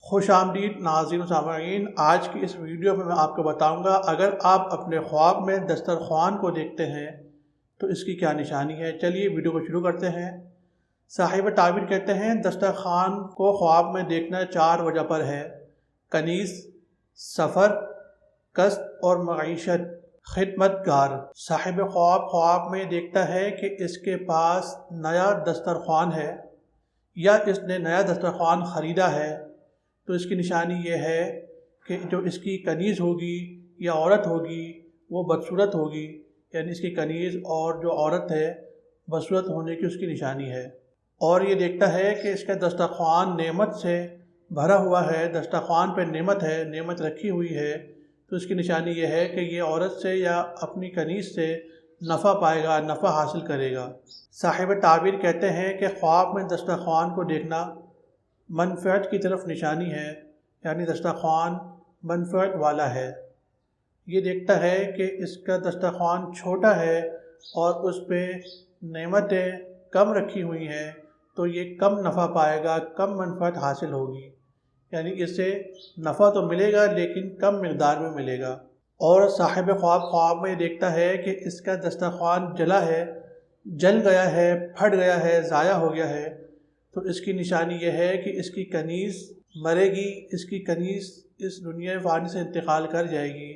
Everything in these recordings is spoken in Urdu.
خوش آمدید ناظرین و سامعین، آج کی اس ویڈیو میں آپ کو بتاؤں گا اگر آپ اپنے خواب میں دسترخوان کو دیکھتے ہیں تو اس کی کیا نشانی ہے۔ چلیے ویڈیو کو شروع کرتے ہیں۔ صاحب تعبیر کہتے ہیں دسترخوان کو خواب میں دیکھنا 4 وجہ پر ہے: کنیز، سفر، کسب اور معیشت۔ خدمت گار صاحب خواب میں دیکھتا ہے کہ اس کے پاس نیا دسترخوان ہے یا اس نے نیا دسترخوان خریدا ہے تو اس کی نشانی یہ ہے کہ جو اس کی کنیز ہوگی یا عورت ہوگی وہ بدصورت ہوگی، یعنی اس کی کنیز اور جو عورت ہے بدصورت ہونے کی اس کی نشانی ہے۔ اور یہ دیکھتا ہے کہ اس کا دسترخوان نعمت سے بھرا ہوا ہے، دسترخوان پہ نعمت ہے، نعمت رکھی ہوئی ہے، تو اس کی نشانی یہ ہے کہ یہ عورت سے یا اپنی کنیز سے نفع پائے گا، نفع حاصل کرے گا۔ صاحب تعبیر کہتے ہیں کہ خواب میں دسترخوان کو دیکھنا منفعت کی طرف نشانی ہے، یعنی دسترخوان منفعت والا ہے۔ یہ دیکھتا ہے کہ اس کا دسترخوان چھوٹا ہے اور اس پہ نعمتیں کم رکھی ہوئی ہیں تو یہ کم نفع پائے گا، کم منفعت حاصل ہوگی، یعنی اس سے نفع تو ملے گا لیکن کم مقدار میں ملے گا۔ اور صاحب خواب میں دیکھتا ہے کہ اس کا دسترخوان جلا ہے، جل گیا ہے، پھٹ گیا ہے، ضائع ہو گیا ہے، تو اس کی نشانی یہ ہے کہ اس کی کنیز مرے گی، اس کی کنیز اس دنیا فانی سے انتقال کر جائے گی،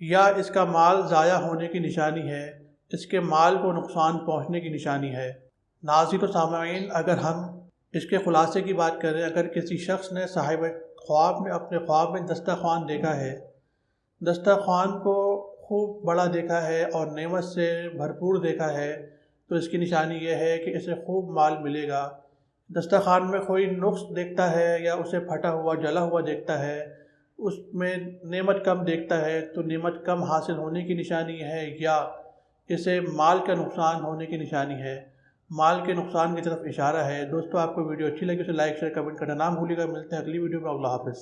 یا اس کا مال ضائع ہونے کی نشانی ہے، اس کے مال کو نقصان پہنچنے کی نشانی ہے۔ ناظرین و سامعین، اگر ہم اس کے خلاصے کی بات کریں، اگر کسی شخص نے صاحب خواب میں اپنے خواب میں دسترخوان دیکھا ہے، دسترخوان کو خوب بڑا دیکھا ہے اور نعمت سے بھرپور دیکھا ہے، تو اس کی نشانی یہ ہے کہ اسے خوب مال ملے گا۔ دسترخوان میں کوئی نقص دیکھتا ہے یا اسے پھٹا ہوا جلا ہوا دیکھتا ہے، اس میں نعمت کم دیکھتا ہے تو نعمت کم حاصل ہونے کی نشانی ہے، یا اسے مال کا نقصان ہونے کی نشانی ہے، مال کے نقصان کی طرف اشارہ ہے۔ دوستو، آپ کو ویڈیو اچھی لگی اسے لائک شیئر کمنٹ کرنا نہ بھولیے گا۔ ملتے ہیں اگلی ویڈیو میں۔ اللہ حافظ۔